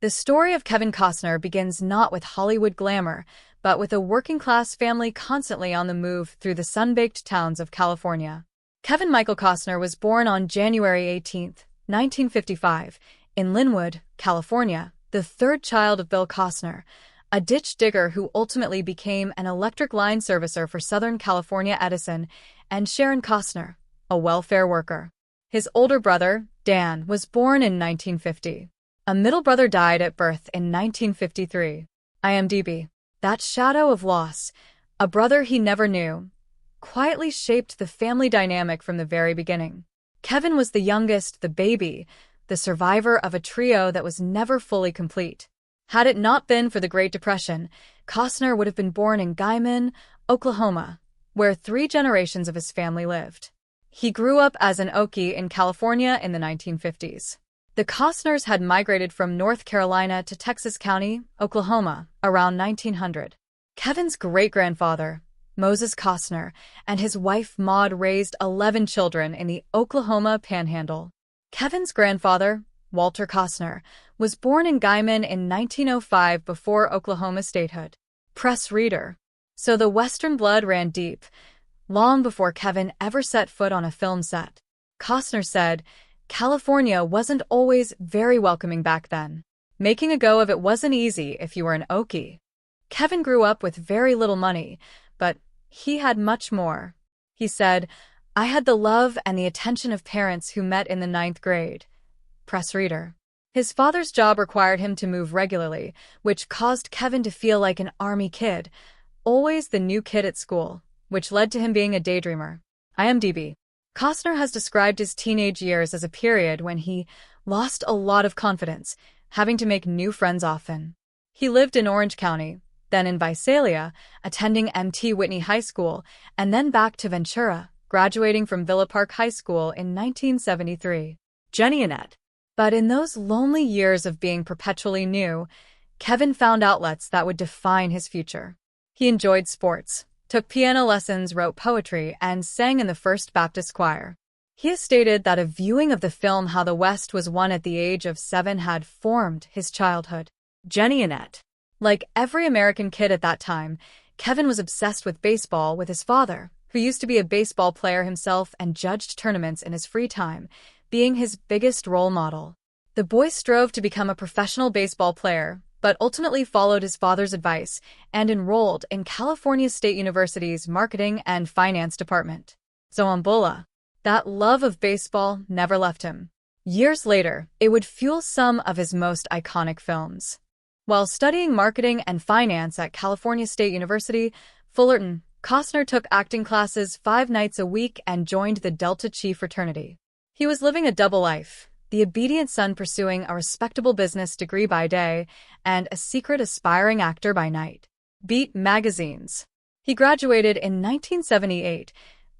The story of Kevin Costner begins not with Hollywood glamour, but with a working-class family constantly on the move through the sun-baked towns of California. Kevin Michael Costner was born on January 18, 1955, in Linwood, California, the third child of Bill Costner, a ditch digger who ultimately became an electric line servicer for Southern California Edison, and Sharon Costner, a welfare worker. His older brother, Dan, was born in 1950. A middle brother died at birth in 1953. IMDb. That shadow of loss, a brother he never knew, quietly shaped the family dynamic from the very beginning. Kevin was the youngest, the baby, the survivor of a trio that was never fully complete. Had it not been for the Great Depression, Costner would have been born in Guymon, Oklahoma, where 3 generations of his family lived. He grew up as an Okie in California in the 1950s. The Costners had migrated from North Carolina to Texas County, Oklahoma, around 1900. Kevin's great-grandfather, Moses Costner, and his wife Maud raised 11 children in the Oklahoma Panhandle. Kevin's grandfather, Walter Costner, was born in Guymon in 1905 before Oklahoma statehood. Press reader. So the Western blood ran deep, long before Kevin ever set foot on a film set. Costner said, California wasn't always very welcoming back then. Making a go of it wasn't easy if you were an Okie. Kevin grew up with very little money, but he had much more. He said, I had the love and the attention of parents who met in the 9th grade. Press reader. His father's job required him to move regularly, which caused Kevin to feel like an army kid, always the new kid at school, which led to him being a daydreamer. IMDb. Costner has described his teenage years as a period when he lost a lot of confidence, having to make new friends often. He lived in Orange County, then in Visalia, attending M.T. Whitney High School, and then back to Ventura, graduating from Villa Park High School in 1973. Jenny Annette. But in those lonely years of being perpetually new, Kevin found outlets that would define his future. He enjoyed sports, took piano lessons, wrote poetry, and sang in the First Baptist Choir. He has stated that a viewing of the film How the West Was Won at the age of 7 had formed his childhood. Jenny Annette. Like every American kid at that time, Kevin was obsessed with baseball with his father, who used to be a baseball player himself and judged tournaments in his free time, being his biggest role model. The boy strove to become a professional baseball player, but ultimately followed his father's advice and enrolled in California State University's Marketing and Finance Department. Zoambola. That love of baseball never left him. Years later, it would fuel some of his most iconic films. While studying marketing and finance at California State University, Fullerton, Costner took acting classes 5 nights a week and joined the Delta Chi fraternity. He was living a double life, the obedient son pursuing a respectable business degree by day and a secret aspiring actor by night. Beat magazines. He graduated in 1978,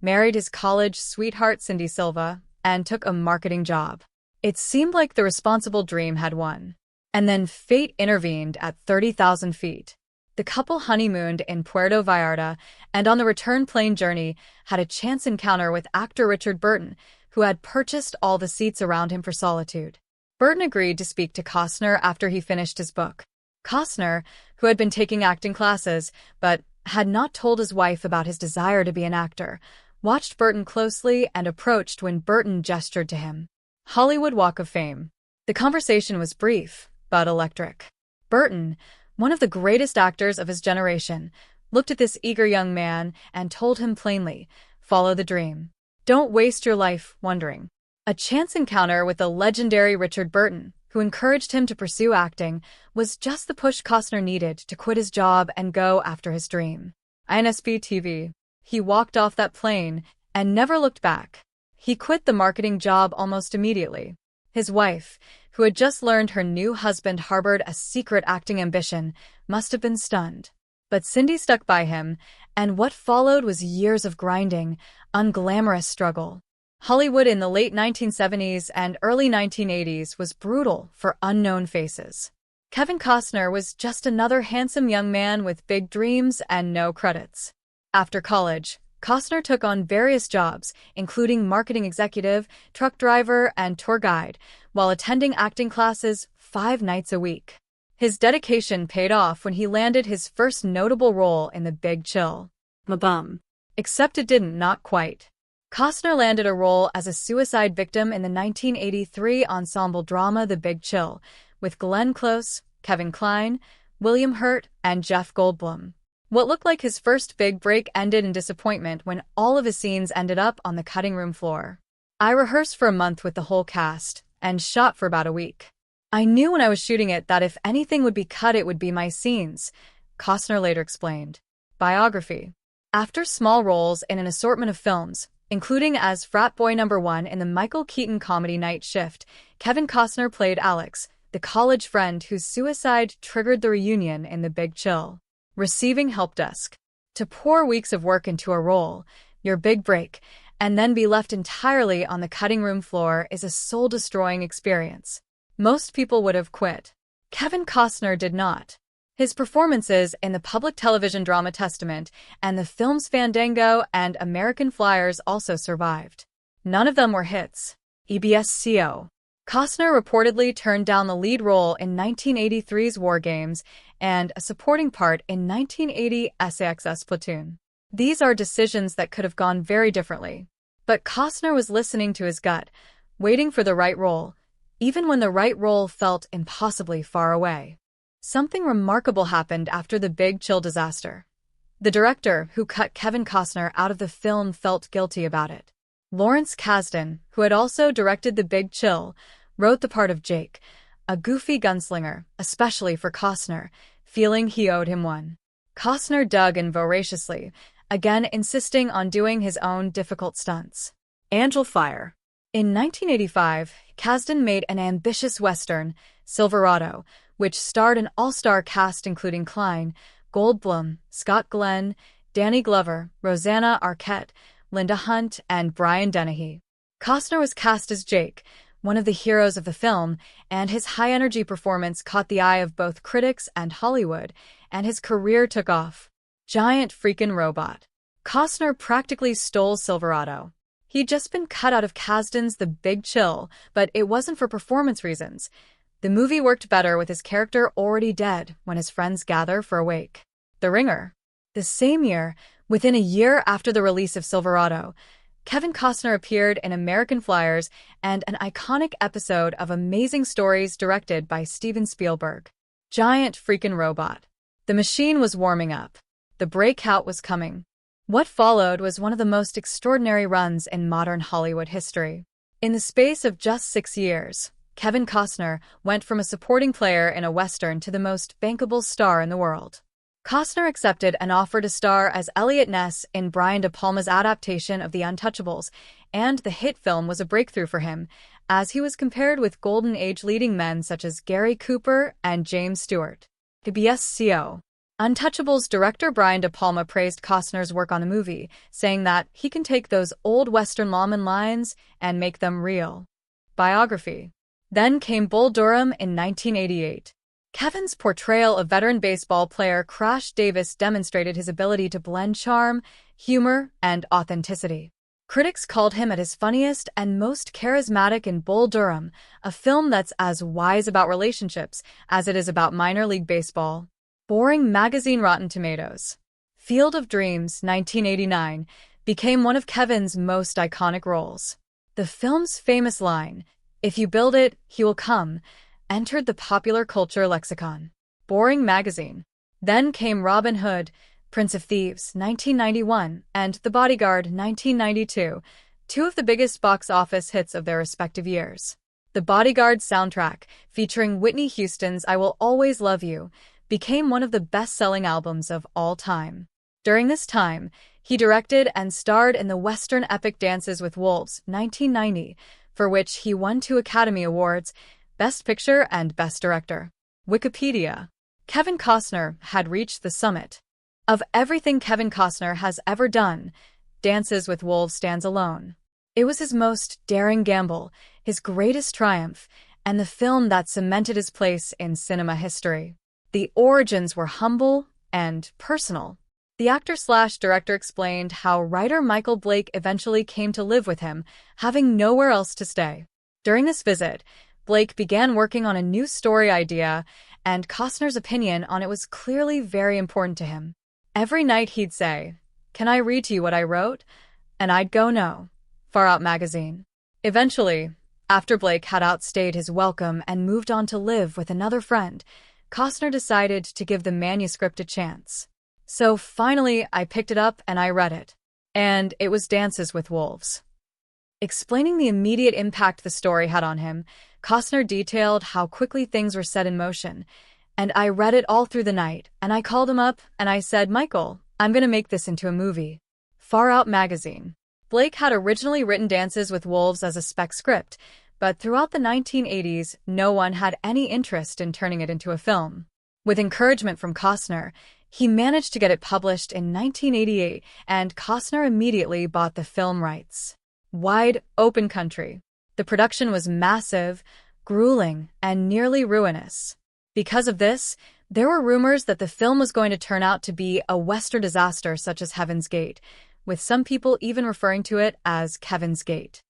married his college sweetheart Cindy Silva, and took a marketing job. It seemed like the responsible dream had won. And then fate intervened at 30,000 feet. The couple honeymooned in Puerto Vallarta and on the return plane journey had a chance encounter with actor Richard Burton, who had purchased all the seats around him for solitude. Burton agreed to speak to Costner after he finished his book. Costner, who had been taking acting classes but had not told his wife about his desire to be an actor, watched Burton closely and approached when Burton gestured to him. Hollywood Walk of Fame. The conversation was brief, but electric. Burton, one of the greatest actors of his generation, looked at this eager young man and told him plainly, follow the dream. Don't waste your life wondering. A chance encounter with the legendary Richard Burton, who encouraged him to pursue acting, was just the push Costner needed to quit his job and go after his dream. INSP TV. He walked off that plane and never looked back. He quit the marketing job almost immediately. His wife, who had just learned her new husband harbored a secret acting ambition, must have been stunned. But Cindy stuck by him, and what followed was years of grinding, unglamorous struggle. Hollywood in the late 1970s and early 1980s was brutal for unknown faces. Kevin Costner was just another handsome young man with big dreams and no credits. After college, Costner took on various jobs, including marketing executive, truck driver, and tour guide, while attending acting classes 5 nights a week. His dedication paid off when he landed his first notable role in The Big Chill. Mabum. Except it didn't, not quite. Costner landed a role as a suicide victim in the 1983 ensemble drama The Big Chill, with Glenn Close, Kevin Kline, William Hurt, and Jeff Goldblum. What looked like his first big break ended in disappointment when all of his scenes ended up on the cutting room floor. I rehearsed for a month with the whole cast, and shot for about a week. I knew when I was shooting it that if anything would be cut, it would be my scenes, Costner later explained. Biography. After small roles in an assortment of films, including as frat boy number 1 in the Michael Keaton comedy Night Shift, Kevin Costner played Alex, the college friend whose suicide triggered the reunion in The Big Chill. Receiving help desk. To pour weeks of work into a role, your big break, and then be left entirely on the cutting room floor is a soul-destroying experience. Most people would have quit. Kevin Costner did not. His performances in the public television drama Testament and the films Fandango and American Flyers also survived. None of them were hits. EBSCO. Costner reportedly turned down the lead role in 1983's War Games and a supporting part in 1980's SAXS Platoon. These are decisions that could have gone very differently. But Costner was listening to his gut, waiting for the right role, even when the right role felt impossibly far away. Something remarkable happened after The Big Chill disaster. The director who cut Kevin Costner out of the film felt guilty about it. Lawrence Kasdan, who had also directed The Big Chill, wrote the part of Jake, a goofy gunslinger, especially for Costner, feeling he owed him one. Costner dug in voraciously, again insisting on doing his own difficult stunts. Angel Fire. In 1985, Kasdan made an ambitious western, Silverado, which starred an all-star cast including Kline, Goldblum, Scott Glenn, Danny Glover, Rosanna Arquette, Linda Hunt, and Brian Dennehy. Costner was cast as Jake, one of the heroes of the film, and his high-energy performance caught the eye of both critics and Hollywood, and his career took off. Giant freakin' robot. Costner practically stole Silverado. He'd just been cut out of Kasdan's The Big Chill, but it wasn't for performance reasons. The movie worked better with his character already dead when his friends gather for a wake. The Ringer. The same year, within a year after the release of Silverado, Kevin Costner appeared in American Flyers and an iconic episode of Amazing Stories directed by Steven Spielberg. Giant freakin' robot. The machine was warming up. The breakout was coming. What followed was one of the most extraordinary runs in modern Hollywood history. In the space of just 6 years, Kevin Costner went from a supporting player in a Western to the most bankable star in the world. Costner accepted an offer to star as Elliot Ness in Brian De Palma's adaptation of The Untouchables, and the hit film was a breakthrough for him, as he was compared with Golden Age leading men such as Gary Cooper and James Stewart. EBSCO. Untouchables director Brian De Palma praised Costner's work on the movie, saying that he can take those old Western lawman lines and make them real. Biography. Then came Bull Durham in 1988. Kevin's portrayal of veteran baseball player Crash Davis demonstrated his ability to blend charm, humor, and authenticity. Critics called him at his funniest and most charismatic in Bull Durham, a film that's as wise about relationships as it is about minor league baseball. Boring magazine Rotten Tomatoes. Field of Dreams, 1989, became one of Kevin's most iconic roles. The film's famous line, "If you build it, he will come," entered the popular culture lexicon. Boring magazine. Then came Robin Hood, Prince of Thieves, 1991, and The Bodyguard, 1992, two of the biggest box office hits of their respective years. The Bodyguard soundtrack, featuring Whitney Houston's I Will Always Love You, became one of the best-selling albums of all time. During this time, he directed and starred in the Western epic Dances with Wolves, 1990, for which he won 2 Academy Awards, Best Picture and Best Director. Wikipedia. Kevin Costner had reached the summit. Of everything Kevin Costner has ever done, Dances with Wolves stands alone. It was his most daring gamble, his greatest triumph, and the film that cemented his place in cinema history. The origins were humble and personal. The actor/director explained how writer Michael Blake eventually came to live with him, having nowhere else to stay. During this visit, Blake began working on a new story idea, and Costner's opinion on it was clearly very important to him. Every night he'd say, "Can I read to you what I wrote?" And I'd go, "No." Far Out magazine. Eventually, after Blake had outstayed his welcome and moved on to live with another friend, Costner decided to give the manuscript a chance. So finally, I picked it up and I read it. And it was Dances with Wolves. Explaining the immediate impact the story had on him, Costner detailed how quickly things were set in motion. And I read it all through the night, and I called him up and I said, "Michael, I'm going to make this into a movie." Far Out magazine. Blake had originally written Dances with Wolves as a spec script, but throughout the 1980s, no one had any interest in turning it into a film. With encouragement from Costner, he managed to get it published in 1988, and Costner immediately bought the film rights. Wide Open Country. The production was massive, grueling, and nearly ruinous. Because of this, there were rumors that the film was going to turn out to be a Western disaster such as Heaven's Gate, with some people even referring to it as Kevin's Gate.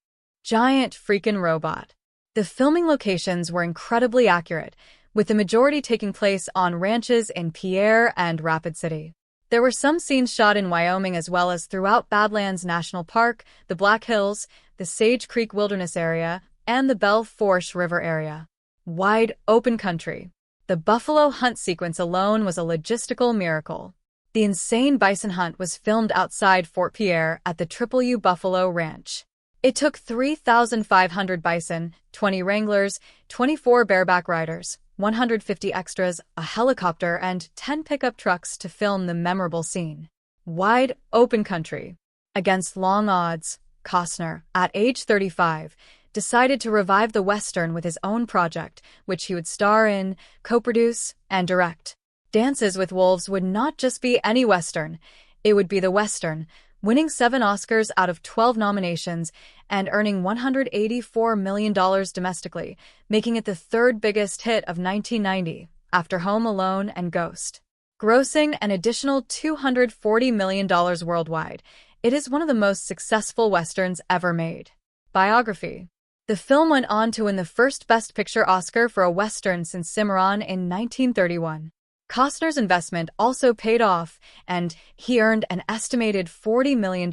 Giant freaking robot. The filming locations were incredibly accurate, with the majority taking place on ranches in Pierre and Rapid City. There were some scenes shot in Wyoming as well as throughout Badlands National Park, the Black Hills, the Sage Creek Wilderness area, and the Belle Fourche River area. Wide Open Country. The buffalo hunt sequence alone was a logistical miracle. The insane bison hunt was filmed outside Fort Pierre at the Triple U Buffalo Ranch. It took 3,500 bison, 20 wranglers, 24 bareback riders, 150 extras, a helicopter, and 10 pickup trucks to film the memorable scene. Wide Open Country. Against long odds, Costner, at age 35, decided to revive the Western with his own project, which he would star in, co-produce, and direct. Dances with Wolves would not just be any Western, it would be the Western, winning 7 Oscars out of 12 nominations and earning $184 million domestically, making it the third biggest hit of 1990, after Home Alone and Ghost. Grossing an additional $240 million worldwide, it is one of the most successful Westerns ever made. Biography. The film went on to win the first Best Picture Oscar for a Western since Cimarron in 1931. Costner's investment also paid off, and he earned an estimated $40 million.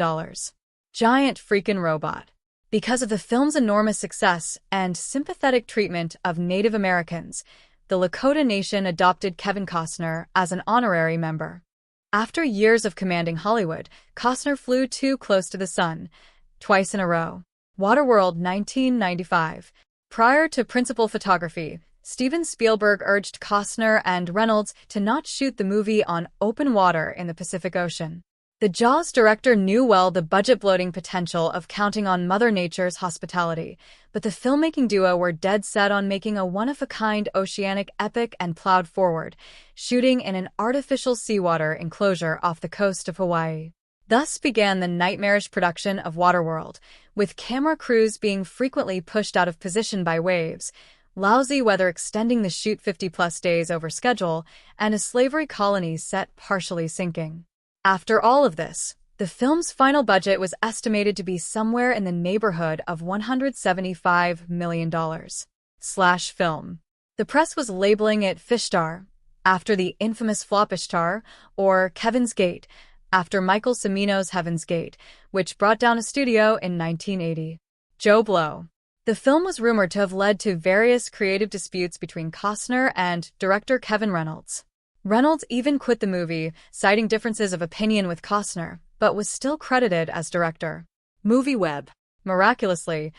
Giant freaking robot. Because of the film's enormous success and sympathetic treatment of Native Americans, the Lakota Nation adopted Kevin Costner as an honorary member. After years of commanding Hollywood, Costner flew too close to the sun, twice in a row. Waterworld 1995. Prior to principal photography, Steven Spielberg urged Costner and Reynolds to not shoot the movie on open water in the Pacific Ocean. The Jaws director knew well the budget-bloating potential of counting on Mother Nature's hospitality, but the filmmaking duo were dead set on making a one-of-a-kind oceanic epic and plowed forward, shooting in an artificial seawater enclosure off the coast of Hawaii. Thus began the nightmarish production of Waterworld, with camera crews being frequently pushed out of position by waves, lousy weather extending the shoot 50-plus days over schedule, and a slavery colony set partially sinking. After all of this, the film's final budget was estimated to be somewhere in the neighborhood of $175 million. Film. The press was labeling it Fishtar, after the infamous Flopishtar, or Kevin's Gate, after Michael Cimino's Heaven's Gate, which brought down a studio in 1980. Joe Blow. The film was rumored to have led to various creative disputes between Costner and director Kevin Reynolds. Reynolds even quit the movie, citing differences of opinion with Costner, but was still credited as director. MovieWeb. Miraculously,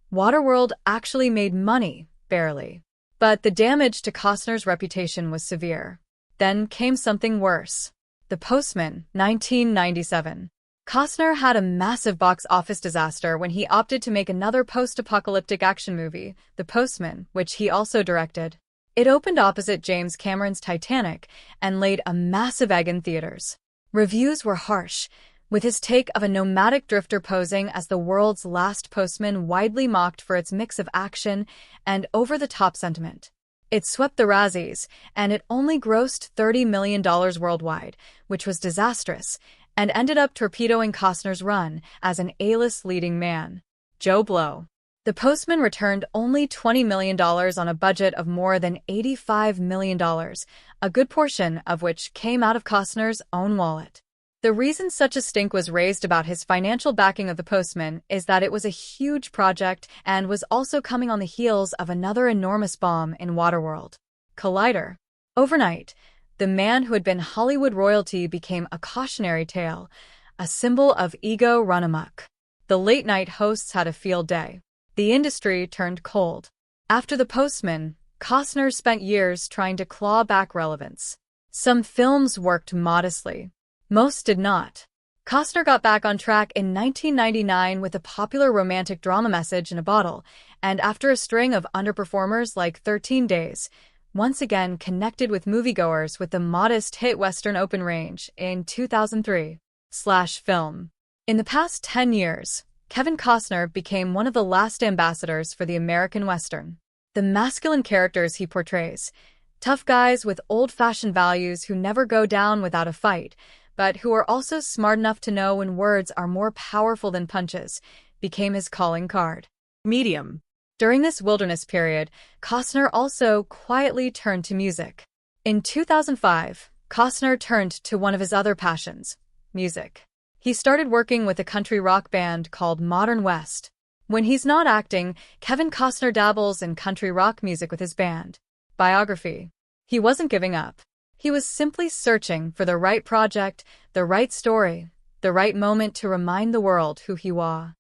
Waterworld actually made money, barely. But the damage to Costner's reputation was severe. Then came something worse. The Postman, 1997. Costner had a massive box office disaster when he opted to make another post-apocalyptic action movie, The Postman, which he also directed. It opened opposite James Cameron's Titanic and laid a massive egg in theaters. Reviews were harsh, with his take of a nomadic drifter posing as the world's last postman widely mocked for its mix of action and over-the-top sentiment. It swept the Razzies, and it only grossed $30 million worldwide, which was disastrous, and ended up torpedoing Costner's run as an A-list leading man. Joe Blow. The Postman returned only $20 million on a budget of more than $85 million, a good portion of which came out of Costner's own wallet. The reason such a stink was raised about his financial backing of The Postman is that it was a huge project and was also coming on the heels of another enormous bomb in Waterworld. Collider. Overnight, the man who had been Hollywood royalty became a cautionary tale, a symbol of ego run amok. The late-night hosts had a field day. The industry turned cold. After The Postman, Costner spent years trying to claw back relevance. Some films worked modestly. Most did not. Costner got back on track in 1999 with a popular romantic drama Message in a Bottle, and after a string of underperformers like 13 Days, once again connected with moviegoers with the modest hit Western Open Range in 2003/film. In the past 10 years, Kevin Costner became one of the last ambassadors for the American Western. The masculine characters he portrays, tough guys with old-fashioned values who never go down without a fight, but who are also smart enough to know when words are more powerful than punches, became his calling card. Medium. During this wilderness period, Costner also quietly turned to music. In 2005, Costner turned to one of his other passions, music. He started working with a country rock band called Modern West. When he's not acting, Kevin Costner dabbles in country rock music with his band. Biography. He wasn't giving up. He was simply searching for the right project, the right story, the right moment to remind the world who he was.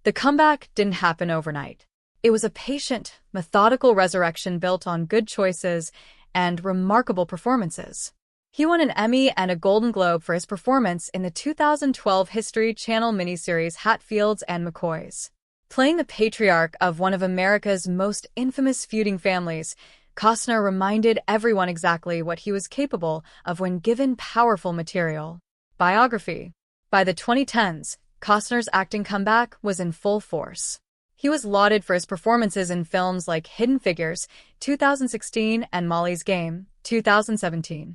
The comeback didn't happen overnight. It was a patient, methodical resurrection built on good choices and remarkable performances. He won an Emmy and a Golden Globe for his performance in the 2012 History Channel miniseries Hatfields and McCoys. Playing the patriarch of one of America's most infamous feuding families, Costner reminded everyone exactly what he was capable of when given powerful material. Biography. By the 2010s, Costner's acting comeback was in full force. He was lauded for his performances in films like Hidden Figures, 2016, and Molly's Game, 2017.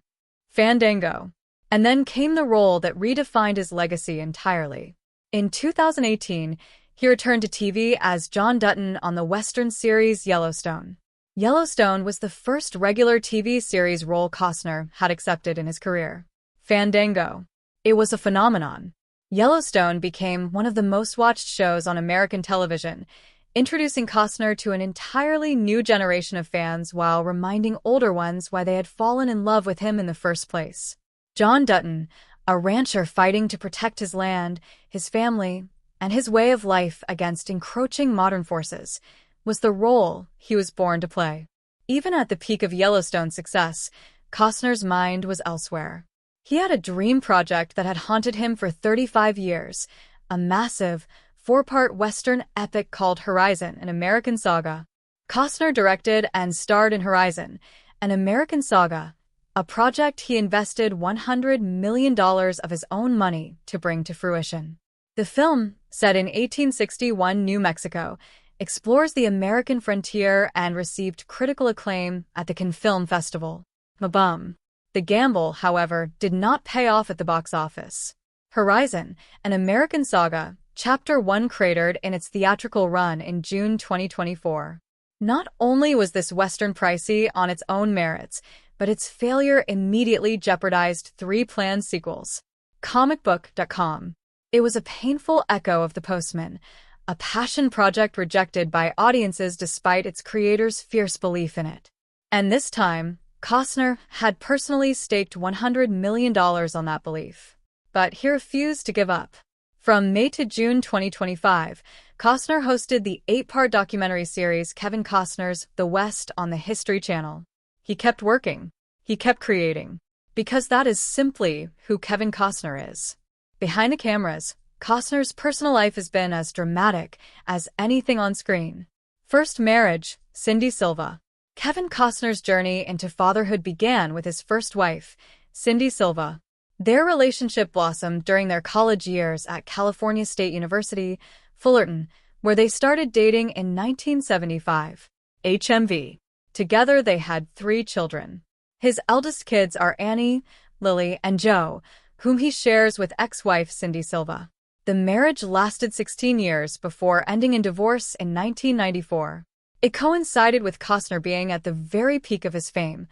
Fandango. And then came the role that redefined his legacy entirely. In 2018, he returned to TV as John Dutton on the Western series Yellowstone. Yellowstone was the first regular TV series role Costner had accepted in his career. Fandango. It was a phenomenon. Yellowstone became one of the most-watched shows on American television, introducing Costner to an entirely new generation of fans while reminding older ones why they had fallen in love with him in the first place. John Dutton, a rancher fighting to protect his land, his family, and his way of life against encroaching modern forces, was the role he was born to play. Even at the peak of Yellowstone's success, Costner's mind was elsewhere. He had a dream project that had haunted him for 35 years, a massive, 4-part Western epic called Horizon, an American Saga. Costner directed and starred in Horizon, an American Saga, a project he invested $100 million of his own money to bring to fruition. The film, set in 1861 New Mexico, explores the American frontier and received critical acclaim at the Cannes Film Festival. Mabum. The gamble, however, did not pay off at the box office. Horizon, an American Saga, Chapter 1 cratered in its theatrical run in June 2024. Not only was this Western pricey on its own merits, but its failure immediately jeopardized 3 planned sequels. Comicbook.com. It was a painful echo of The Postman, a passion project rejected by audiences despite its creator's fierce belief in it. And this time, Costner had personally staked $100 million on that belief. But he refused to give up. From May to June 2025, Costner hosted the 8-part documentary series Kevin Costner's The West on the History Channel. He kept working. He kept creating. Because that is simply who Kevin Costner is. Behind the cameras, Costner's personal life has been as dramatic as anything on screen. First marriage, Cindy Silva. Kevin Costner's journey into fatherhood began with his first wife, Cindy Silva. Their relationship blossomed during their college years at California State University, Fullerton, where they started dating in 1975. HMV. Together they had 3 children. His eldest kids are Annie, Lily, and Joe, whom he shares with ex-wife Cindy Silva. The marriage lasted 16 years before ending in divorce in 1994. It coincided with Costner being at the very peak of his fame,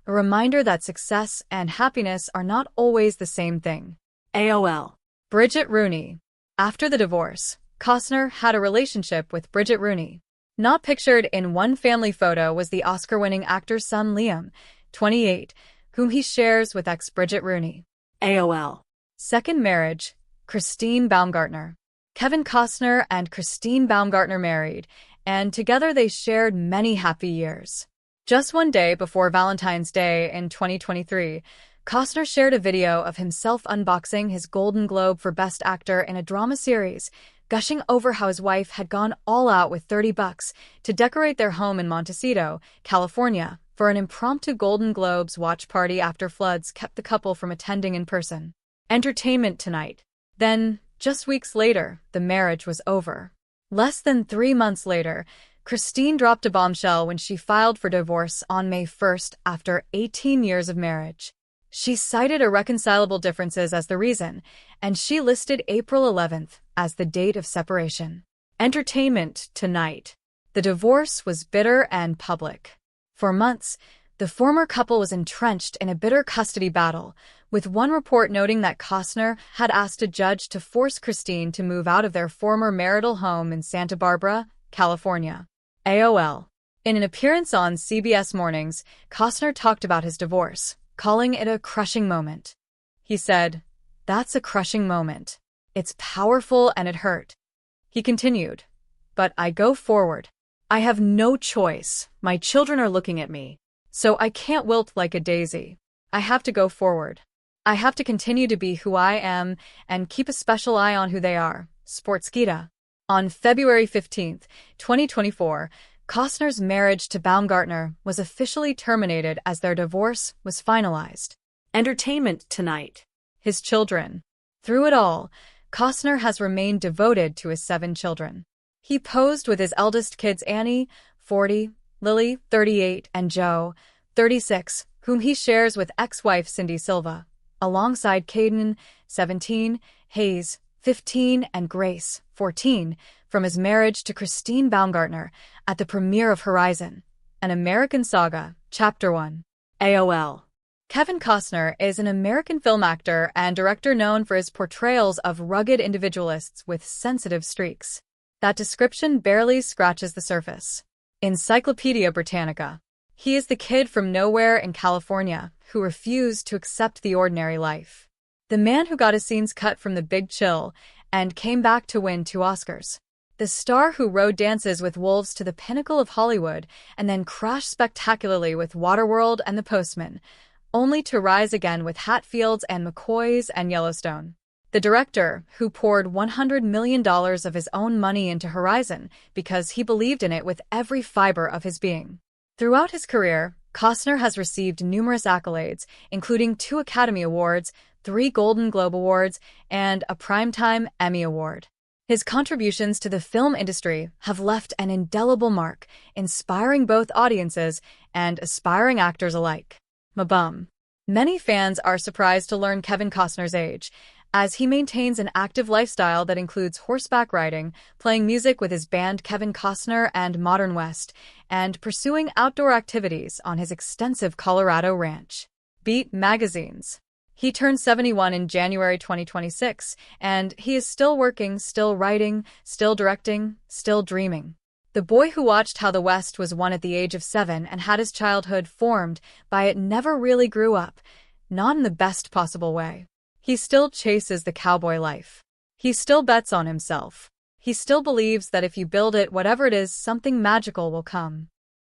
a reminder that success and happiness are not always the same thing. AOL. Bridget Rooney. After the divorce, Costner had a relationship with Bridget Rooney. Not pictured in one family photo was the Oscar-winning actor's son Liam, 28, whom he shares with ex-Bridget Rooney. AOL. Second marriage, Christine Baumgartner. Kevin Costner and Christine Baumgartner married, and together they shared many happy years. Just one day before Valentine's Day in 2023, Costner shared a video of himself unboxing his Golden Globe for Best Actor in a drama series, gushing over how his wife had gone all out with $30 to decorate their home in Montecito, California, for an impromptu Golden Globes watch party after floods kept the couple from attending in person. Entertainment Tonight. Then, just weeks later, the marriage was over. Less than 3 months later, Christine dropped a bombshell when she filed for divorce on May 1st after 18 years of marriage. She cited irreconcilable differences as the reason, and she listed April 11th as the date of separation. Entertainment Tonight. The divorce was bitter and public. For months, the former couple was entrenched in a bitter custody battle, with one report noting that Costner had asked a judge to force Christine to move out of their former marital home in Santa Barbara, California. AOL. In an appearance on CBS Mornings, Costner talked about his divorce, calling it a crushing moment. He said, "That's a crushing moment. It's powerful and it hurt." He continued, "But I go forward. I have no choice. My children are looking at me. So I can't wilt like a daisy. I have to go forward. I have to continue to be who I am and keep a special eye on who they are." Sportskeeda. On February 15, 2024, Costner's marriage to Baumgartner was officially terminated as their divorce was finalized. Entertainment Tonight. His children. Through it all, Costner has remained devoted to his 7 children. He posed with his eldest kids Annie, 40, Lily, 38, and Joe, 36, whom he shares with ex-wife Cindy Silva, alongside Caden, 17, Hayes, 15, and Grace, 14, from his marriage to Christine Baumgartner at the premiere of Horizon, An American Saga, Chapter 1. AOL. Kevin Costner is an American film actor and director known for his portrayals of rugged individualists with sensitive streaks. That description barely scratches the surface. Encyclopedia Britannica. He is the kid from nowhere in California who refused to accept the ordinary life. The man who got his scenes cut from The Big Chill and came back to win 2 Oscars. The star who rode Dances with Wolves to the pinnacle of Hollywood and then crashed spectacularly with Waterworld and The Postman, only to rise again with Hatfields and McCoys and Yellowstone. The director, who poured $100 million of his own money into Horizon because he believed in it with every fiber of his being. Throughout his career, Costner has received numerous accolades, including 2 Academy Awards, 3 Golden Globe Awards, and a Primetime Emmy Award. His contributions to the film industry have left an indelible mark, inspiring both audiences and aspiring actors alike. Mabum. Many fans are surprised to learn Kevin Costner's age, as he maintains an active lifestyle that includes horseback riding, playing music with his band Kevin Costner and Modern West, and pursuing outdoor activities on his extensive Colorado ranch. Beat magazines. He turned 71 in January 2026, and he is still working, still writing, still directing, still dreaming. The boy who watched how the West was won at the age of 7 and had his childhood formed by it never really grew up, not in the best possible way. He still chases the cowboy life. He still bets on himself. He still believes that if you build it, whatever it is, something magical will come.